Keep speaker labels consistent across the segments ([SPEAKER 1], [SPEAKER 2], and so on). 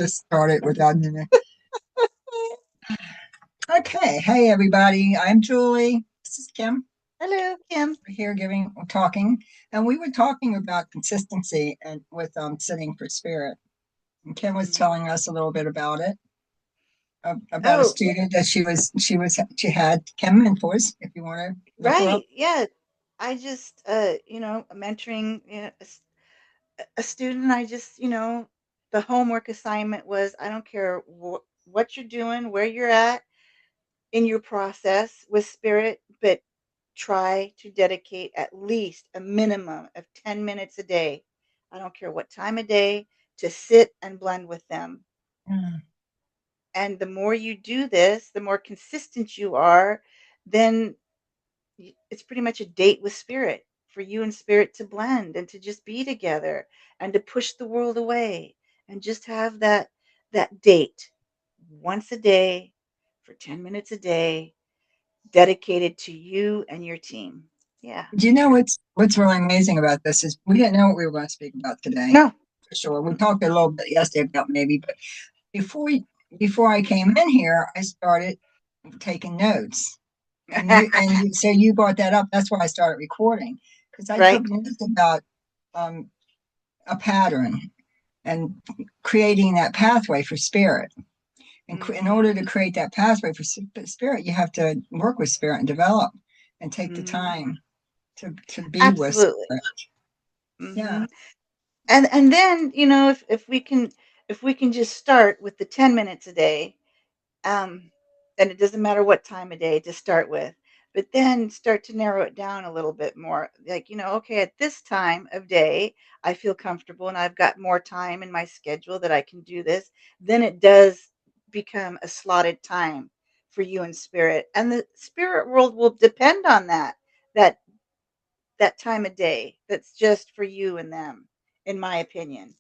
[SPEAKER 1] just started without any. Okay. Hey, everybody. I'm Julie. This is Kim.
[SPEAKER 2] Hello, Kim.
[SPEAKER 1] We're here talking, and we were talking about consistency and with sitting for spirit. And Kim was
[SPEAKER 2] Mm.
[SPEAKER 1] telling us a little bit about it, about a
[SPEAKER 2] Oh,
[SPEAKER 1] student that she had Kim mentors. If you want to look her up.
[SPEAKER 2] right. Yeah. I just, mentoring, a student. The homework assignment was, I don't care what you're doing, where you're at in your process with spirit, but try to dedicate at least a minimum of 10 minutes a day. I don't care what time of day to sit and blend with them.
[SPEAKER 1] Mm.
[SPEAKER 2] And the more you do this, the more consistent you are, then it's pretty much a date with spirit for you and spirit to blend and to just be together and to push the world away and just have that date once a day for 10 minutes a day dedicated to you and your team. Yeah.
[SPEAKER 1] Do you know what's really amazing about this is we didn't know what we were going to speak about today.
[SPEAKER 2] No.
[SPEAKER 1] For sure, we
[SPEAKER 2] Mm-mm.
[SPEAKER 1] talked a little bit yesterday about maybe, but before we, before I came in here, I started taking notes. So you brought that up. That's why I started recording because I
[SPEAKER 2] Right.
[SPEAKER 1] took notes about um, a pattern and creating that pathway for spirit. And in
[SPEAKER 2] Mm-hmm.
[SPEAKER 1] order to create that pathway for spirit, you have to work with spirit and develop and take the
[SPEAKER 2] Mm-hmm.
[SPEAKER 1] time to be with
[SPEAKER 2] Absolutely.
[SPEAKER 1] spirit. Yeah.
[SPEAKER 2] Mm-hmm. And then, if we can just start with the 10 minutes a day. Um, and it doesn't matter what time of day to start with, but then start to narrow it down a little bit more. Like, okay, at this time of day, I feel comfortable and I've got more time in my schedule that I can do this. Then it does become a slotted time for you and spirit. And the spirit world will depend on that that time of day that's just for you and them, in my opinion.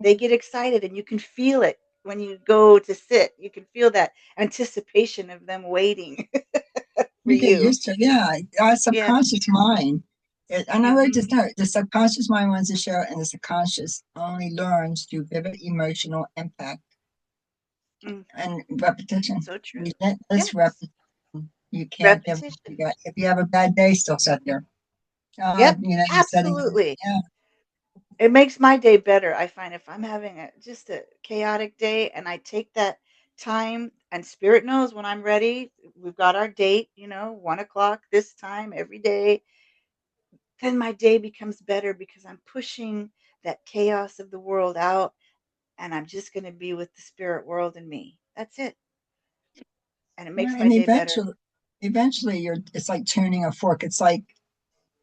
[SPEAKER 2] They get excited and you can feel it when you go to sit. You can feel that anticipation of them waiting for
[SPEAKER 1] We get
[SPEAKER 2] you.
[SPEAKER 1] used to, yeah, our
[SPEAKER 2] Yeah.
[SPEAKER 1] subconscious mind. And I wrote this
[SPEAKER 2] Mhm.
[SPEAKER 1] note: the subconscious mind runs the show, and the subconscious only learns through vivid emotional impact
[SPEAKER 2] Mm.
[SPEAKER 1] and repetition.
[SPEAKER 2] So true.
[SPEAKER 1] Relentless
[SPEAKER 2] Yes.
[SPEAKER 1] repetition. You can't give.
[SPEAKER 2] Repetition.
[SPEAKER 1] If you have a bad day, still sit there.
[SPEAKER 2] Yep.
[SPEAKER 1] You're setting.
[SPEAKER 2] Absolutely.
[SPEAKER 1] Yeah,
[SPEAKER 2] It makes my day better. I find if I'm having just a chaotic day and I take that time and spirit knows when I'm ready, we've got our date, 1 o'clock this time every day, then my day becomes better because I'm pushing that chaos of the world out and I'm just going to be with the spirit world and me. That's it. And it
[SPEAKER 1] yeah.
[SPEAKER 2] makes my
[SPEAKER 1] And
[SPEAKER 2] day better.
[SPEAKER 1] eventually, you're. It's like tuning a fork. It's like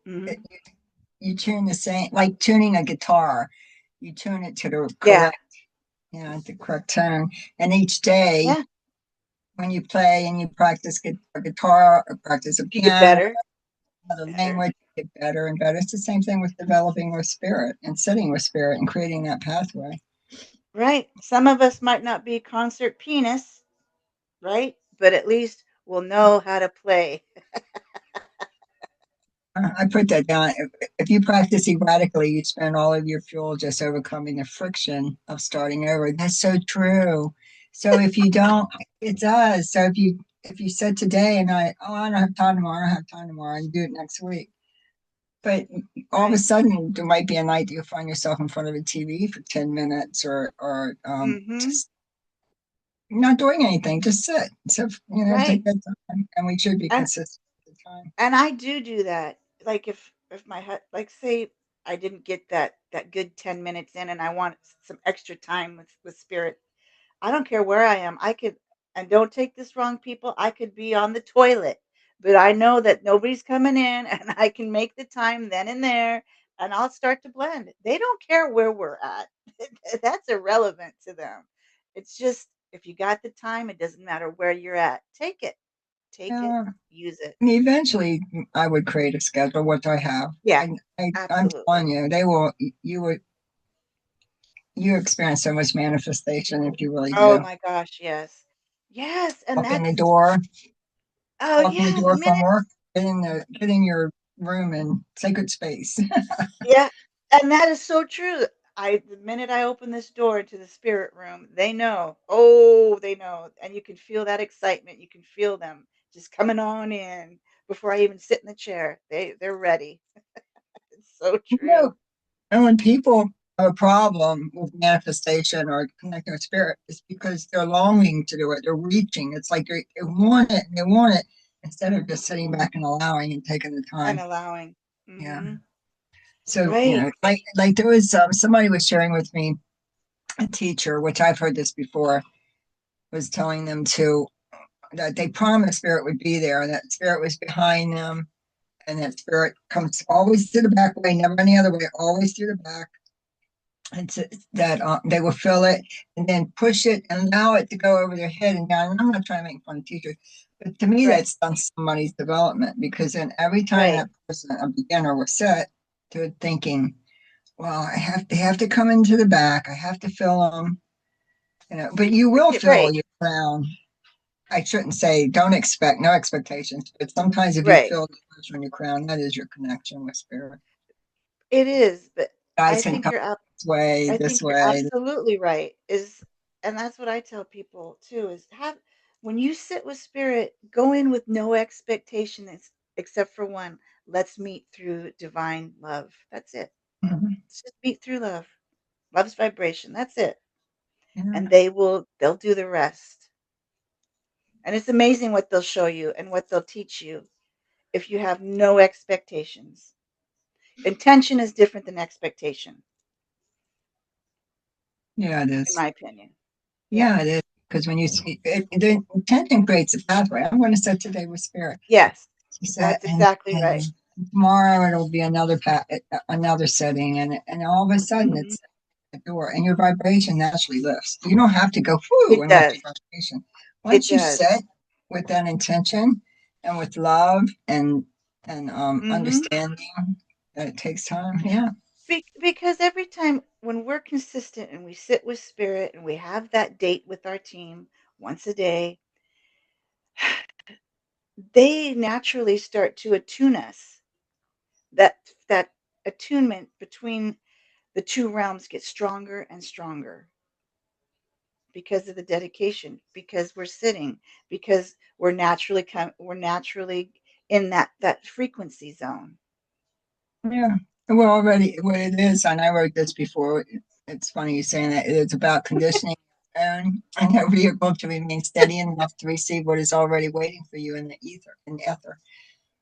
[SPEAKER 2] Hmm.
[SPEAKER 1] it, you tune the same, like tuning a guitar. You tune it to the
[SPEAKER 2] Yeah.
[SPEAKER 1] correct, the correct tone. And each day,
[SPEAKER 2] Yeah.
[SPEAKER 1] when you play and you practice a guitar or practice a
[SPEAKER 2] You get
[SPEAKER 1] piano,
[SPEAKER 2] better,
[SPEAKER 1] another
[SPEAKER 2] better.
[SPEAKER 1] language, you get better and better. It's the same thing with developing with spirit and sitting with spirit and creating that pathway.
[SPEAKER 2] Right. Some of us might not be concert pianists, right? But at least we'll know how to play.
[SPEAKER 1] I put that down. If you practice erratically, you spend all of your fuel just overcoming the friction of starting over. That's so true. So if you don't, it does. So if you said today and I don't have time tomorrow, I don't have time tomorrow, and do it next week. But all of a
[SPEAKER 2] Right.
[SPEAKER 1] sudden, there might be a night that you'll find yourself in front of a TV for 10 minutes or
[SPEAKER 2] Mhm.
[SPEAKER 1] just not doing anything, just sit. So, take
[SPEAKER 2] Right.
[SPEAKER 1] that time. And we should be
[SPEAKER 2] And
[SPEAKER 1] consistent with the time.
[SPEAKER 2] I do that. Like if my like say I didn't get that good 10 minutes in and I want some extra time with spirit. I don't care where I am. I could, and don't take this wrong, people, I could be on the toilet, but I know that nobody's coming in and I can make the time then and there and I'll start to blend. They don't care where we're at. That's irrelevant to them. It's just if you got the time, it doesn't matter where you're at. Take it. Take it.
[SPEAKER 1] Yeah.
[SPEAKER 2] Use it.
[SPEAKER 1] And eventually, I would create a schedule, which I have.
[SPEAKER 2] Yeah,
[SPEAKER 1] I'm telling
[SPEAKER 2] absolutely.
[SPEAKER 1] you, you experience so much manifestation if you really
[SPEAKER 2] Oh
[SPEAKER 1] do.
[SPEAKER 2] my gosh, yes. Yes, and
[SPEAKER 1] Walk in the
[SPEAKER 2] that's
[SPEAKER 1] door,
[SPEAKER 2] oh
[SPEAKER 1] walk in the
[SPEAKER 2] yeah, the
[SPEAKER 1] door from
[SPEAKER 2] minute
[SPEAKER 1] work, get in your room and sacred space.
[SPEAKER 2] yeah, and that is so true. the minute I open this door to the spirit room, they know. Oh, they know. And you can feel that excitement. You can feel them just coming on in before I even sit in the chair. They're ready. It's so true.
[SPEAKER 1] No. And when people have a problem with manifestation or connecting with spirit, it's because they're longing to do it. They're reaching. It's like they want it and they want it instead of just sitting back and allowing and taking the
[SPEAKER 2] And
[SPEAKER 1] time.
[SPEAKER 2] allowing.
[SPEAKER 1] Yeah.
[SPEAKER 2] Mhm.
[SPEAKER 1] So,
[SPEAKER 2] Right.
[SPEAKER 1] like there was somebody was sharing with me, a teacher, which I've heard this before, was telling them to that they promised spirit would be there and that spirit was behind them and that spirit comes always through the back way, never any other way, always through the back. And so that they will fill it and then push it and allow it to go over their head and down. And I'm not trying to make fun of teachers, but to me,
[SPEAKER 2] Right.
[SPEAKER 1] that's done somebody's development because then every time
[SPEAKER 2] Right.
[SPEAKER 1] that person, a beginner, was set, they're thinking, well, they have to come into the back. I have to fill them, but you will fill
[SPEAKER 2] Right.
[SPEAKER 1] your crown. I shouldn't say don't expect, no expectations, but sometimes if you
[SPEAKER 2] Right.
[SPEAKER 1] feel the pressure on your crown, that is your connection with spirit.
[SPEAKER 2] It is, but I
[SPEAKER 1] Guys can
[SPEAKER 2] think
[SPEAKER 1] come
[SPEAKER 2] you're I
[SPEAKER 1] this
[SPEAKER 2] think you're
[SPEAKER 1] way.
[SPEAKER 2] absolutely right. And that's what I tell people too is have when you sit with spirit, go in with no expectations except for one. Let's meet through divine love. That's it.
[SPEAKER 1] Mhm.
[SPEAKER 2] Let's just meet through love. Love's vibration. That's it. And
[SPEAKER 1] Yeah.
[SPEAKER 2] they'll do the rest. And it's amazing what they'll show you and what they'll teach you if you have no expectations. Intention is different than expectation,
[SPEAKER 1] Yeah, it
[SPEAKER 2] in
[SPEAKER 1] is.
[SPEAKER 2] my opinion. Yeah.
[SPEAKER 1] Yeah, it is. Because when you see it, the intention creates a pathway. I'm going to set today with spirit.
[SPEAKER 2] Yes.
[SPEAKER 1] She said,
[SPEAKER 2] That's exactly right.
[SPEAKER 1] and tomorrow it'll be another another setting, and all of a sudden
[SPEAKER 2] Mhm.
[SPEAKER 1] it's the door, and your vibration naturally lifts. You don't have to go whoo
[SPEAKER 2] It
[SPEAKER 1] and lift
[SPEAKER 2] does.
[SPEAKER 1] your vibration.
[SPEAKER 2] It
[SPEAKER 1] Once you
[SPEAKER 2] does.
[SPEAKER 1] set with that intention and with love and
[SPEAKER 2] Mhm.
[SPEAKER 1] understanding that it takes time. Yeah,
[SPEAKER 2] Because every time when we're consistent and we sit with spirit and we have that date with our team once a day, they naturally start to attune us. That attunement between the two realms gets stronger and stronger because of the dedication, because we're sitting, because we're naturally in that frequency zone.
[SPEAKER 1] yeah. We're already what it is, and I wrote this before. It's funny you saying that. It's about conditioning your own and your vehicle to remain steady enough to receive what is already waiting for you in the ether, in the ether.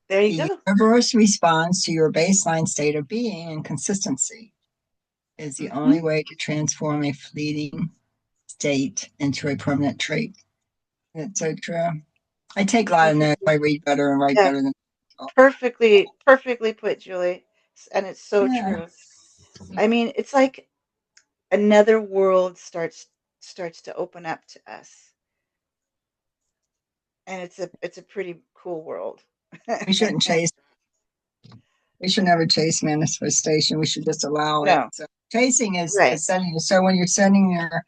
[SPEAKER 2] There you
[SPEAKER 1] The
[SPEAKER 2] go.
[SPEAKER 1] universe responds to your baseline state of being, and consistency is the only
[SPEAKER 2] Mhm.
[SPEAKER 1] way to transform a fleeting state into a permanent trait. It's so true. I take a lot of notes.
[SPEAKER 2] Perfectly.
[SPEAKER 1] I read better and write
[SPEAKER 2] Yeah.
[SPEAKER 1] better than I talk.
[SPEAKER 2] Perfectly put, Julie. And it's so
[SPEAKER 1] Yeah.
[SPEAKER 2] true. I mean, it's like another world starts to open up to us. And it's a pretty cool world.
[SPEAKER 1] We shouldn't chase. We should never chase manifestation. We should just allow it.
[SPEAKER 2] No.
[SPEAKER 1] So chasing
[SPEAKER 2] Right.
[SPEAKER 1] is setting. So when you're setting your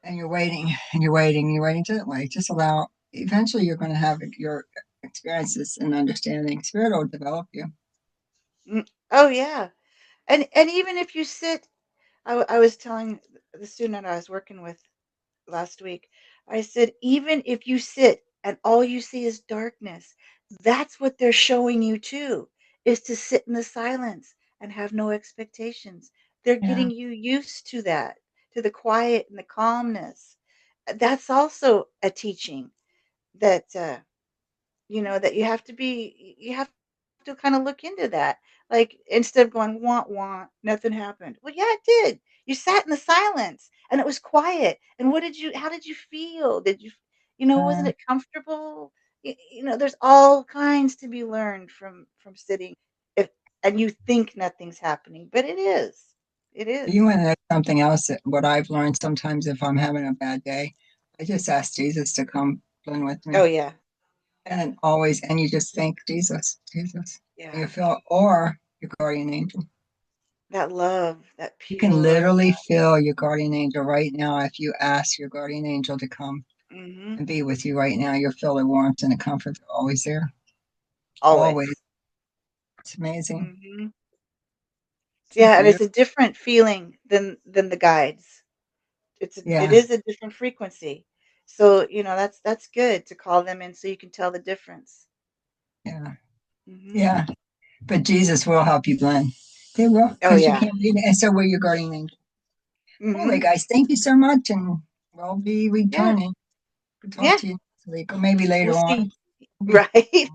[SPEAKER 1] and you're waiting and you're waiting, you're waiting to wait. Just allow. Eventually, you're going to have your experiences and understanding. Spirit will develop you.
[SPEAKER 2] Oh yeah. And even if you sit I was telling the student I was working with last week, I said, even if you sit and all you see is darkness, that's what they're showing you too, is to sit in the silence and have no expectations. They're
[SPEAKER 1] Yeah.
[SPEAKER 2] getting you used to that, to the quiet and the calmness. That's also a teaching that that you have to kind of look into that. Like instead of going want, nothing happened. Well, yeah, it did. You sat in the silence and it was quiet. And how did you feel? Wasn't
[SPEAKER 1] Uh,
[SPEAKER 2] it comfortable? There's all kinds to be learned from sitting if and you think nothing's happening, but it is. It
[SPEAKER 1] you
[SPEAKER 2] is.
[SPEAKER 1] want to know something else? What I've learned sometimes if I'm having a bad day, I just ask Jesus to come in with
[SPEAKER 2] Oh
[SPEAKER 1] me.
[SPEAKER 2] yeah.
[SPEAKER 1] And always, and you just think, Jesus, Jesus. And you
[SPEAKER 2] Yeah.
[SPEAKER 1] feel, or your guardian angel.
[SPEAKER 2] That love, that
[SPEAKER 1] You can
[SPEAKER 2] pure
[SPEAKER 1] literally feel your guardian angel right now if you ask your guardian angel to come
[SPEAKER 2] hmm
[SPEAKER 1] and be with you right now. You'll feel the warmth and the comfort always there. Always.
[SPEAKER 2] always.
[SPEAKER 1] It's amazing.
[SPEAKER 2] hmm
[SPEAKER 1] So
[SPEAKER 2] Yeah, and it's
[SPEAKER 1] beautiful.
[SPEAKER 2] a different feeling than the guides. It
[SPEAKER 1] Yeah,
[SPEAKER 2] is a different frequency. So, that's good to call them in so you can tell the difference.
[SPEAKER 1] yeah,
[SPEAKER 2] Mhm.
[SPEAKER 1] yeah. But Jesus will help you blend. They will,
[SPEAKER 2] Oh,
[SPEAKER 1] because you
[SPEAKER 2] yeah.
[SPEAKER 1] can't be, and so will your guardian angel. Anyway,
[SPEAKER 2] Mhm.
[SPEAKER 1] guys, thank you so much, and we'll be
[SPEAKER 2] Yeah.
[SPEAKER 1] returning. We'll talk
[SPEAKER 2] Yeah.
[SPEAKER 1] to you next week, or maybe
[SPEAKER 2] We'll
[SPEAKER 1] later
[SPEAKER 2] see.
[SPEAKER 1] on. Maybe.
[SPEAKER 2] Right?